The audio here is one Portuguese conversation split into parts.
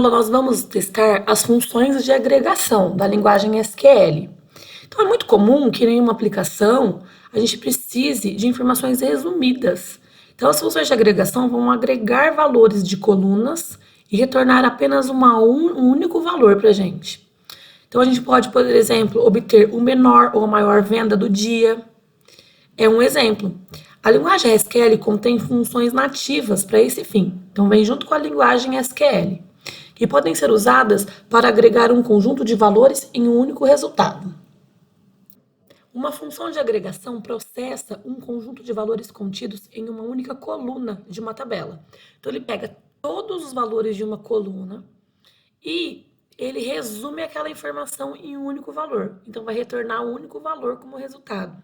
aula nós vamos testar as funções de agregação da linguagem SQL. Então é muito comum que em uma aplicação a gente precise de informações resumidas. Então as funções de agregação vão agregar valores de colunas e retornar apenas um único valor para a gente. Então a gente pode, por exemplo, obter o menor ou a maior venda do dia. É um exemplo. A linguagem SQL contém funções nativas para esse fim. Então vem junto com a linguagem SQL, que podem ser usadas para agregar um conjunto de valores em um único resultado. Uma função de agregação processa um conjunto de valores contidos em uma única coluna de uma tabela. Então, ele pega todos os valores de uma coluna e ele resume aquela informação em um único valor. Então, vai retornar um único valor como resultado.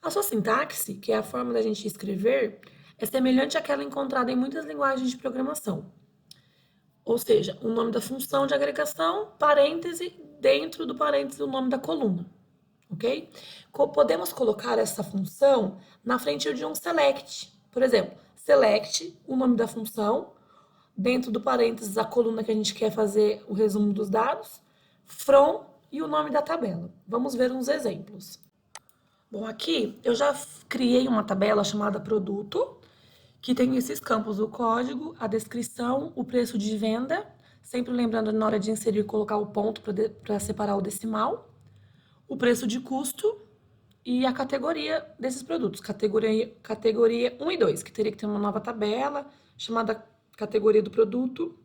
A sua sintaxe, que é a forma da gente escrever, é semelhante àquela encontrada em muitas linguagens de programação. Ou seja, o nome da função de agregação, parêntese, dentro do parêntese o nome da coluna. Ok? Podemos colocar essa função na frente de um select. Por exemplo, select, o nome da função, dentro do parênteses a coluna que a gente quer fazer o resumo dos dados, from e o nome da tabela. Vamos ver uns exemplos. Bom, aqui eu já criei uma tabela chamada produto, que tem esses campos, o código, a descrição, o preço de venda, sempre lembrando na hora de inserir colocar o ponto para separar o decimal, o preço de custo e a categoria desses produtos, categoria 1 e 2, que teria que ter uma nova tabela chamada categoria do produto,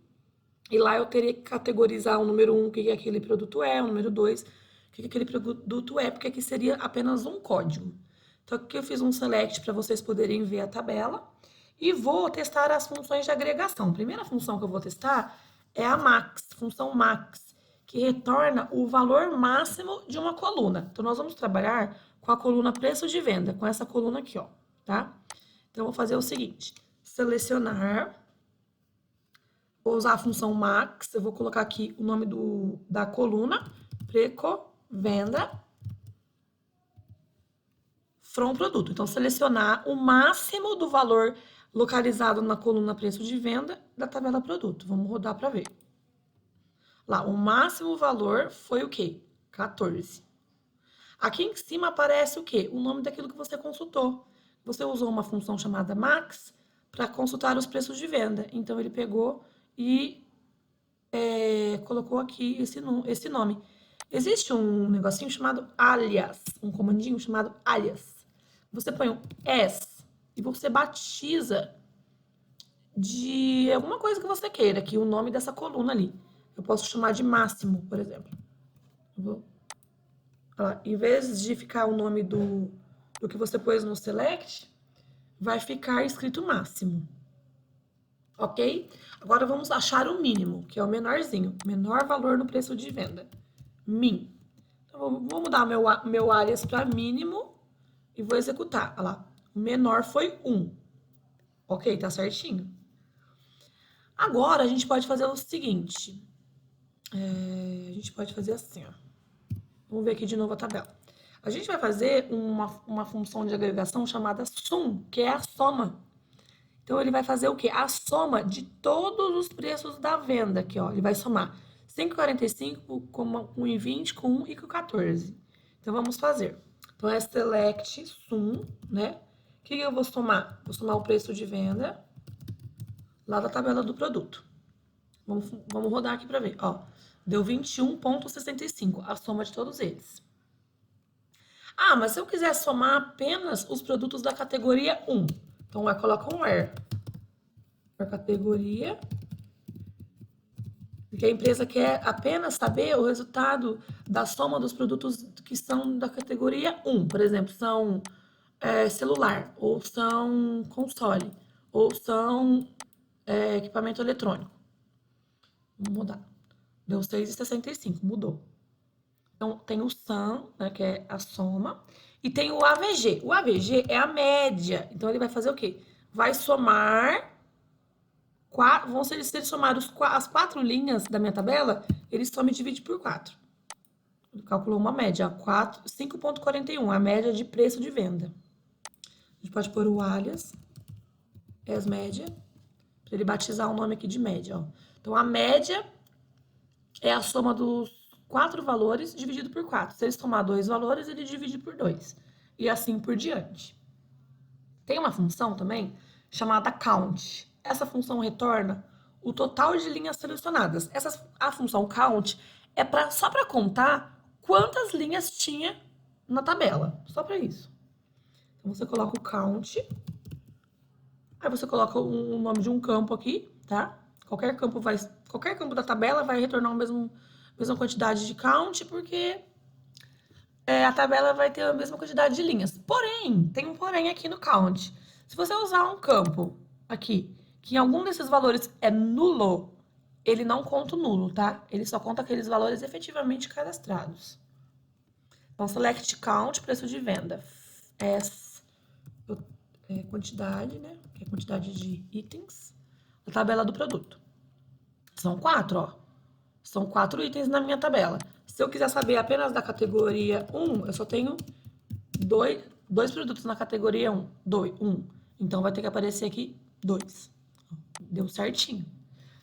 e lá eu teria que categorizar o número 1, o que aquele produto é, o número 2, o que aquele produto é, porque aqui seria apenas um código. Então aqui eu fiz um select para vocês poderem ver a tabela, e vou testar as funções de agregação. A primeira função que eu vou testar é a max, função max, que retorna o valor máximo de uma coluna. Então, nós vamos trabalhar com a coluna preço de venda, com essa coluna aqui, ó, tá? Então, eu vou fazer o seguinte, selecionar, vou usar a função max, eu vou colocar aqui o nome da coluna, preco, venda, from produto. Então, selecionar o máximo do valor localizado na coluna preço de venda da tabela produto. Vamos rodar para ver. Lá, o máximo valor foi o quê? 14. Aqui em cima aparece o quê? O nome daquilo que você consultou. Você usou uma função chamada max para consultar os preços de venda. Então, ele pegou e colocou aqui esse nome. Existe um negocinho chamado alias, um comandinho chamado alias. Você põe um s e você batiza de alguma coisa que você queira, aqui o nome dessa coluna ali. Eu posso chamar de máximo, por exemplo. Em vez de ficar o nome do que você pôs no select, vai ficar escrito máximo. Ok? Agora vamos achar o mínimo, que é o menorzinho. Menor valor no preço de venda. Min. Então, vou mudar meu alias para mínimo e vou executar. Olha lá. O menor foi 1. Ok? Tá certinho. Agora, a gente pode fazer o seguinte. A gente pode fazer assim, ó. Vamos ver aqui de novo a tabela. A gente vai fazer uma função de agregação chamada sum, que é a soma. Então, ele vai fazer o quê? A soma de todos os preços da venda aqui, ó. Ele vai somar 5,45 com 1,20, com 1 e com 14. Então, vamos fazer. Então, é select sum, né? O que eu vou somar? Vou somar o preço de venda lá da tabela do produto. Vamos rodar aqui para ver, ó. Deu 21,65, a soma de todos eles. Ah, mas se eu quiser somar apenas os produtos da categoria 1, então vai colocar um where. Para categoria. Porque a empresa quer apenas saber o resultado da soma dos produtos que são da categoria 1. Por exemplo, são celular, ou são console, ou são equipamento eletrônico. Vamos mudar. Deu 6,65, mudou. Então, tem o sum, né, que é a soma, e tem o AVG. O AVG é a média. Então, ele vai fazer o quê? Vai somar, se ele somar as 4 linhas da minha tabela, ele soma e divide por 4. Ele calculou uma média, 5,41, a média de preço de venda. A gente pode pôr o alias, as média, para ele batizar o nome aqui de média, ó. Então, a média é a soma dos 4 valores dividido por 4. Se ele somar 2 valores, ele divide por 2. E assim por diante. Tem uma função também chamada count. Essa função retorna o total de linhas selecionadas. A função count é só para contar quantas linhas tinha na tabela. Só para isso. Então você coloca o count. Aí você coloca o nome de um campo aqui, tá? Qualquer campo da tabela vai retornar a mesma quantidade de count, porque a tabela vai ter a mesma quantidade de linhas. Porém, tem um porém aqui no count. Se você usar um campo aqui, que em algum desses valores é nulo, ele não conta o nulo, tá? Ele só conta aqueles valores efetivamente cadastrados. Então, select count, preço de venda. Quantidade, né? Que é a quantidade de itens da tabela do produto. São 4, ó. São 4 itens na minha tabela. Se eu quiser saber apenas da categoria 1, eu só tenho dois produtos na categoria 1. Então vai ter que aparecer aqui 2. Deu certinho.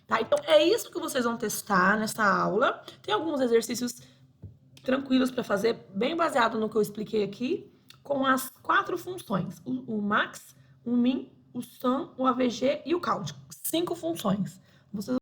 Tá? Então é isso que vocês vão testar nessa aula. Tem alguns exercícios tranquilos para fazer, bem baseado no que eu expliquei aqui, com as 4 funções: o max, o min, o sum, o AVG e o count. 5 funções. Vocês